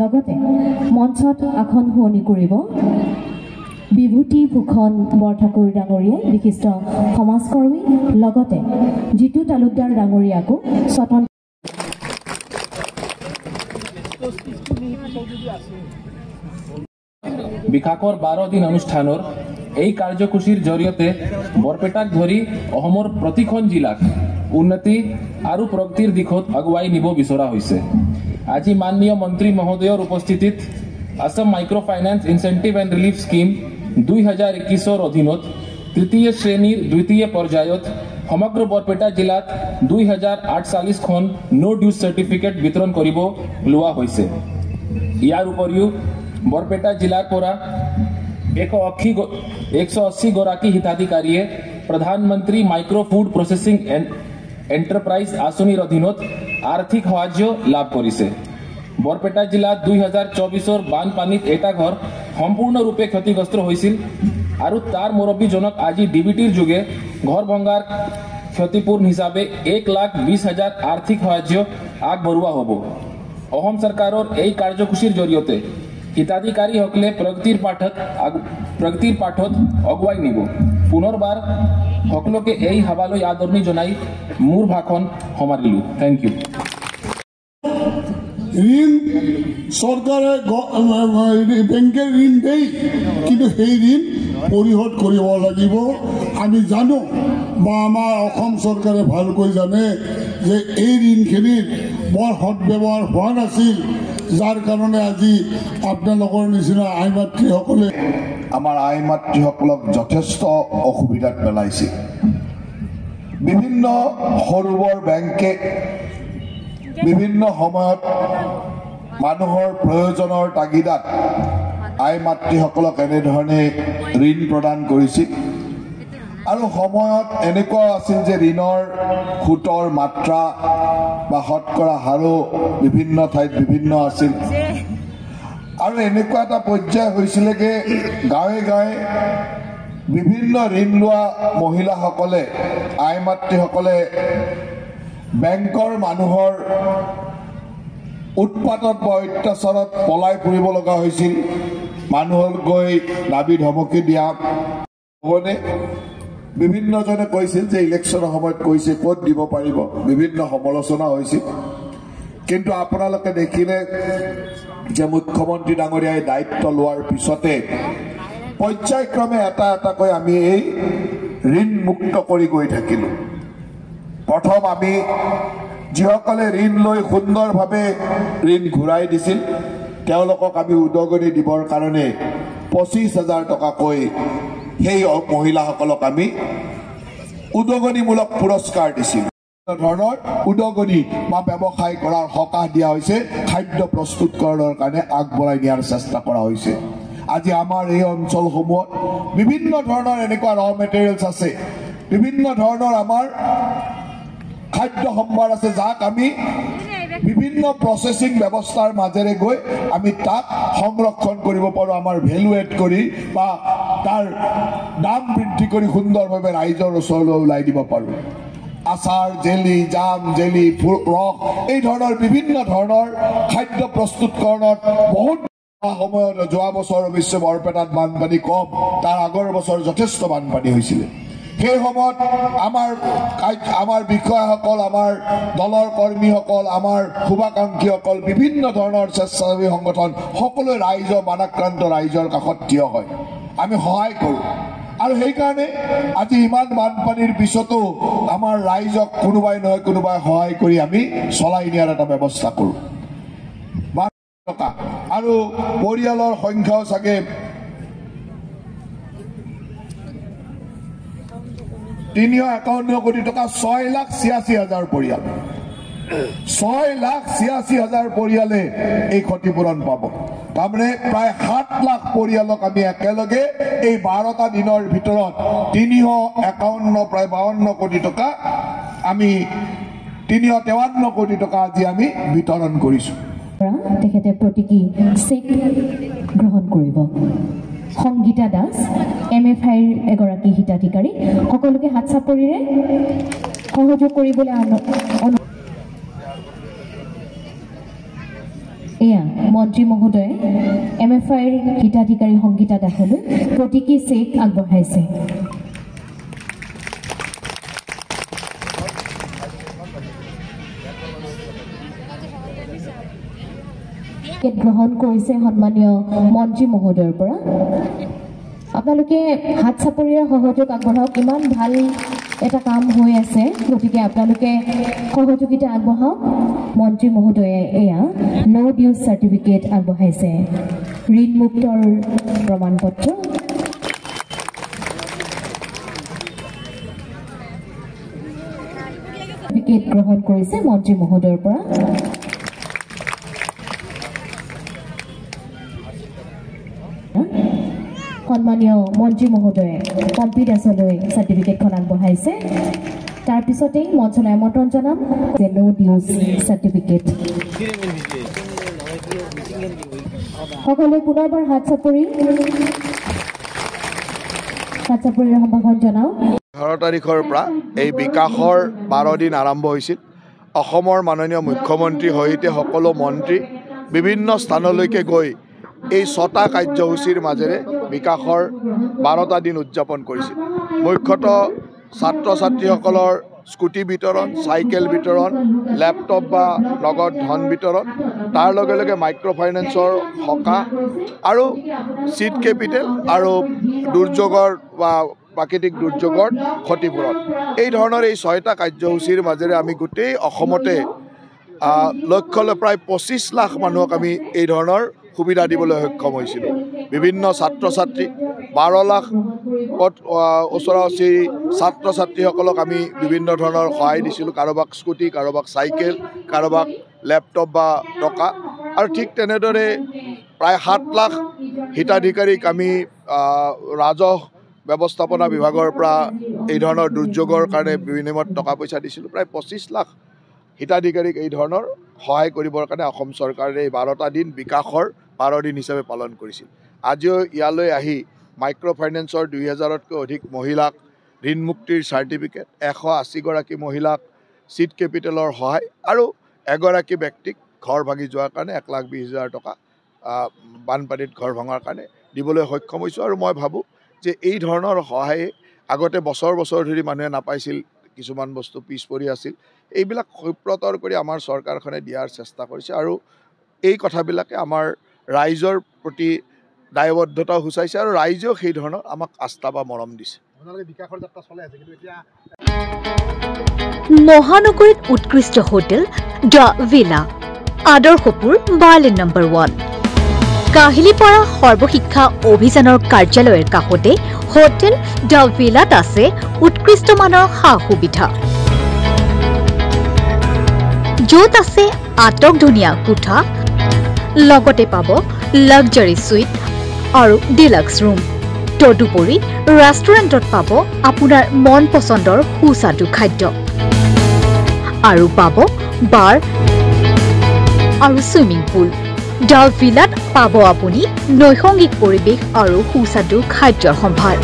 লগতে মঞ্চত আসন শুৱনি কৰিব বিভূতি ভূষণ বৰঠাকুৰ ডাঙৰীয়াই বিশিষ্ট সমাজকৰ্মী লগতে জিতু তালুকদাৰ ডাঙৰীয়াকো স্বতন্ত্ৰ বিশাখৰ 12 দিন অনুষ্ঠানৰ এই কাৰ্যসূচীৰ জৰিয়তে বৰপেটাক ধৰি অসমৰ প্ৰতিখন জিলাক উন্নতি আৰু প্ৰগতিৰ দিশত আগুৱাই নিব বিচৰা হৈছে। আজি মাননীয় মন্ত্ৰী মহোদয়ৰ উপস্থিতিত Assam micro finance incentive and relief scheme 2021 অধীনত তৃতীয় শ্ৰেণীৰ দ্বিতীয় পৰ্যায়ত সমগ্ৰ বৰপেটা জিলাত 2048খন নো ডিউজ চাৰ্টিফিকেট বিতৰণ কৰিব লোৱা হৈছে। ইয়াৰ উপৰিও বৰপেটা জিলাৰ পৰা 180 গৰাকী হিতাধিকাৰীয়ে প্ৰধানমন্ত্ৰী মাইক্ৰ ফুড প্ৰচেছিং এণ্টাৰপ্ৰাইজ আঁচনিৰ অধীনত আৰ্থিক সাহায্য লাভ কৰিছে। বৰপেটা জিলাত 2024ৰ বানপানীত এটা ঘৰ সম্পূৰ্ণৰূপে ক্ষতিগ্ৰস্ত হৈছিল আৰু তাৰ মুৰব্বীজনক আজি ডিবিটিৰ যোগে ঘৰ ভংগাৰ ক্ষতিপূৰণ হিচাপে 1,20,000 আৰ্থিক সাহায্য আগবঢ়োৱা হ'ব। অসম চৰকাৰৰ এই কাৰ্যসূচীৰ জৰিয়তে হিতাধিকাৰীসকলে প্ৰগতিৰ পাঠত আগুৱাই নিব। পুনৰবাৰ সকলোকে এই সভালৈ আদৰণি জনাই মোৰ ভাষণ সামৰিলোঁ। Thank U. ঋণ চৰকাৰে বেংকে ঋণ দেই, কিন্তু সেই ঋণ পৰিশোধ কৰিব লাগিব। আমি জানো বা আমাৰ অসম চৰকাৰে ভালকৈ জানে যে এই ঋণখিনিৰ বৰ সদব্যৱহাৰ হোৱা নাছিল, যাৰ কাৰণে আজি আপোনালোকৰ নিচিনা আই মাতৃসকলে আমাৰ আই মাতৃসকলক যথেষ্ট অসুবিধাত পেলাইছে। বিভিন্ন সৰু বৰ বেংকে বিভিন্ন সময়ত মানুহৰ প্ৰয়োজনৰ তাগিদাত আই মাতৃসকলক এনেধৰণে ঋণ প্ৰদান কৰিছিল আৰু সময়ত এনেকুৱা আছিল যে ঋণৰ সুতৰ মাত্ৰা বা শতকৰা হাৰো বিভিন্ন ঠাইত বিভিন্ন আছিল আৰু এনেকুৱা এটা পৰ্যায় হৈছিলেগে গাঁৱে গাঁৱে বিভিন্ন ঋণ লোৱা মহিলাসকলে আই মাতৃসকলে বেংকৰ মানুহৰ উৎপাতত বা অত্যাচাৰত পলাই ফুৰিব লগা হৈছিল। মানুহক গৈ দাবী ধমকি দিয়া বিভিন্নজনে কৈছিল যে ইলেকশ্যনৰ সময়ত কৈছে ক'ত দিব পাৰিব, বিভিন্ন সমালোচনা হৈছিল। কিন্তু আপোনালোকে দেখিলে যে মুখ্যমন্ত্ৰী ডাঙৰীয়াই দায়িত্ব লোৱাৰ পিছতে পৰ্যায়ক্ৰমে এটা এটাকৈ আমি এই ঋণ মুক্ত কৰি গৈ থাকিলোঁ। প্ৰথম আমি যিসকলে ঋণ লৈ সুন্দৰভাৱে ঋণ ঘূৰাই দিছিল তেওঁলোকক আমি উদগনি দিবৰ কাৰণে 25,000 টকাকৈ সেই মহিলাসকলক আমি উদগনিমূলক পুৰস্কাৰ দিছিল। ধৰণৰ উদগনি বা ব্যৱসায় কৰাৰ সকাহ দিয়া হৈছে, খাদ্য প্ৰস্তুতকৰণৰ কাৰণে আগবঢ়াই নিয়াৰ চেষ্টা কৰা হৈছে। আজি আমাৰ এই অঞ্চলসমূহত বিভিন্ন ধৰণৰ এনেকুৱা ৰ মেটেৰিয়েলছ আছে, বিভিন্ন ধৰণৰ আমাৰ খাদ্য সম্ভাৰ আছে, যাক আমি বিভিন্ন প্ৰচেছিং ব্যৱস্থাৰ মাজেৰে গৈ আমি তাক সংৰক্ষণ কৰিব পাৰোঁ, আমাৰ ভেলু এড কৰি বা তাৰ দাম বৃদ্ধি কৰি সুন্দৰভাৱে ৰাইজৰ ওচৰলৈ ওলাই দিব পাৰোঁ। আচাৰ, জেলি, জাম, জেলি, ৰস, এই ধৰণৰ বিভিন্ন ধৰণৰ খাদ্য প্ৰস্তুতকৰণত বহুত সময়ত যোৱা বছৰ অৱশ্যে বৰপেটাত বানপানী কম, তাৰ আগৰ বছৰ যথেষ্ট বানপানী হৈছিলে। সেই সময়ত আমাৰ বিষয়াসকল, আমাৰ দলৰ কৰ্মীসকল, আমাৰ শুভাকাংক্ষীসকল, বিভিন্ন ধৰণৰ স্বেচ্ছাসেৱী সংগঠন সকলোৱে ৰাইজৰ বানাক্ৰান্ত ৰাইজৰ কাষত থিয় হয়, আমি সহায় কৰোঁ। আৰু সেইকাৰণে আজি ইমান বানপানীৰ পিছতো আমাৰ ৰাইজক কোনোবাই নহয় কোনোবাই সহায় কৰি আমি চলাই নিয়াৰ এটা ব্যৱস্থা কৰোঁ। আৰু পৰিয়ালৰ সংখ্যাও চাগে 351 কোটি টকা, 6,86,000 পৰিয়াল, 6,86,000 পৰিয়ালে এই ক্ষতিপূৰণ পাব। তাৰমানে প্ৰায় 7 লাখ পৰিয়ালক আমি একেলগে এই 12টা দিনৰ ভিতৰত 351 প্ৰায় 52 কোটি টকা আমি 353 কোটি টকা আজি আমি বিতৰণ কৰিছোঁ। তেখেতে প্ৰতীকী চেক গ্ৰহণ কৰিব। সংগীতা দাস MFIৰ এগৰাকী হিতাধিকাৰী, সকলোকে হাত চাপৰিৰে সহযোগ কৰিবলৈ এয়া মন্ত্ৰী মহোদয়ে MFIৰ হিতাধিকাৰী সংগীতা দাসলৈ প্ৰতীকী চেক আগবঢ়াইছে। গ্ৰহণ কৰিছে সন্মানীয় মন্ত্ৰী মহোদয়ৰ পৰা। আপোনালোকে হাত চাপৰিৰে সহযোগ আগবঢ়াওক, ইমান ভাল এটা কাম হৈ আছে, গতিকে আপোনালোকে সহযোগিতা আগবঢ়াওক। মন্ত্ৰী মহোদয়ে এয়া নো ডিউজ চাৰ্টিফিকেট আগবঢ়াইছে, ঋণমুক্তৰ প্ৰমাণপত্ৰ। চাৰ্টিফিকেট গ্ৰহণ কৰিছে মন্ত্ৰী মহোদয়ৰ পৰা। সন্মানীয় মন্ত্ৰী মহোদয়ে পম্পী দাসলৈ চাৰ্টিফিকেটখন আগবঢ়াইছে। তাৰপিছতেই মঞ্চলৈ আমন্ত্ৰণ জনাম নো ডিউজ চাৰ্টিফিকেট। সকলোৱে পুনৰবাৰ হাত চাপৰিৰে সম্ভাষণ জনাওঁ। 18 তাৰিখৰ পৰা এই বিকাশৰ 12 দিন আৰম্ভ হৈছিল। অসমৰ মাননীয় মুখ্যমন্ত্ৰী সহিতে সকলো মন্ত্ৰী বিভিন্ন স্থানলৈকে গৈ এই 6টা কাৰ্যসূচীৰ মাজেৰে বিকাশৰ 12টা দিন উদযাপন কৰিছিল। মুখ্যতঃ ছাত্ৰ ছাত্ৰীসকলৰ স্কুটি বিতৰণ, চাইকেল বিতৰণ, লেপটপ বা নগদ ধন বিতৰণ, তাৰ লগে লগে মাইক্ৰ' ফাইনেন্সৰ সকাহ আৰু চিড কেপিটেল আৰু দুৰ্যোগৰ বা প্ৰাকৃতিক দুৰ্যোগৰ ক্ষতিপূৰণ, এই ধৰণৰ এই 6টা কাৰ্যসূচীৰ মাজেৰে আমি গোটেই অসমতে লক্ষ্যলৈ প্ৰায় 25 লাখ মানুহক আমি এই ধৰণৰ সুবিধা দিবলৈ সক্ষম হৈছিলোঁ। বিভিন্ন ছাত্ৰ ছাত্ৰী 12 লাখ ওচৰা-ওচৰি ছাত্ৰ ছাত্ৰীসকলক আমি বিভিন্ন ধৰণৰ সহায় দিছিলোঁ, কাৰোবাক স্কুটি, কাৰোবাক চাইকেল, কাৰোবাক লেপটপ বা টকা। আৰু ঠিক তেনেদৰে প্ৰায় 7 লাখ হিতাধিকাৰীক আমি ৰাজহ ব্যৱস্থাপনা বিভাগৰ পৰা এই ধৰণৰ দুৰ্যোগৰ কাৰণে বিনিময়ত টকা পইচা দিছিলোঁ। প্ৰায় 25 লাখ হিতাধিকাৰীক এই ধৰণৰ সহায় কৰিবৰ কাৰণে অসম চৰকাৰে এই 12টা দিন বিকাশৰ 12 দিন হিচাপে পালন কৰিছিল। আজিও ইয়ালৈ আহি মাইক্ৰ' ফাইনেন্সৰ 2000তকৈ অধিক মহিলাক ঋণমুক্তিৰ চাৰ্টিফিকেট, 180 গৰাকী মহিলাক চিড কেপিটেলৰ সহায় আৰু এগৰাকী ব্যক্তিক ঘৰ ভাঙি যোৱাৰ কাৰণে 1,20,000 টকা বানপানীত ঘৰ ভঙাৰ কাৰণে দিবলৈ সক্ষম হৈছোঁ। আৰু মই ভাবোঁ যে এই ধৰণৰ সহায়ে আগতে বছৰ বছৰ ধৰি মানুহে নাপাইছিল, কিছুমান বস্তু পিছ পৰি আছিল, এইবিলাক ক্ষিপ্ৰতৰ কৰি আমাৰ চৰকাৰখনে দিয়াৰ চেষ্টা কৰিছে। আৰু এই কথাবিলাকে আমাৰ ৰাইজৰ প্ৰতি দায়বদ্ধতাও সূচাইছে আৰু ৰাইজেও সেই ধৰণৰ আমাক আস্থা বা মৰম দিছে। মহানগৰীত উৎকৃষ্ট হোটেল দ্য ভিলা, আদৰ্শপুৰ, বাৰ্লিন নম্বৰ 1। কাহিলীপাৰা সৰ্বশিক্ষা অভিযানৰ কাৰ্যালয়ৰ কাষতে হোটেল দ্য ভিলাত আছে উৎকৃষ্ট মানৰ সা সুবিধা, য'ত আছে আটকধুনীয়া কোঠা, লগতে পাব লাক্সাৰী সুইট আৰু ডিলাক্স ৰুম। তদুপৰি ৰেষ্টুৰেণ্টত পাব আপোনাৰ মন পচন্দৰ সুস্বাদু খাদ্য আৰু পাব বাৰ আৰু ছুইমিং পুল। দ্য ভিলাত পাব আপুনি নৈসংগিক পৰিৱেশ আৰু সুস্বাদু খাদ্যৰ সম্ভাৰ।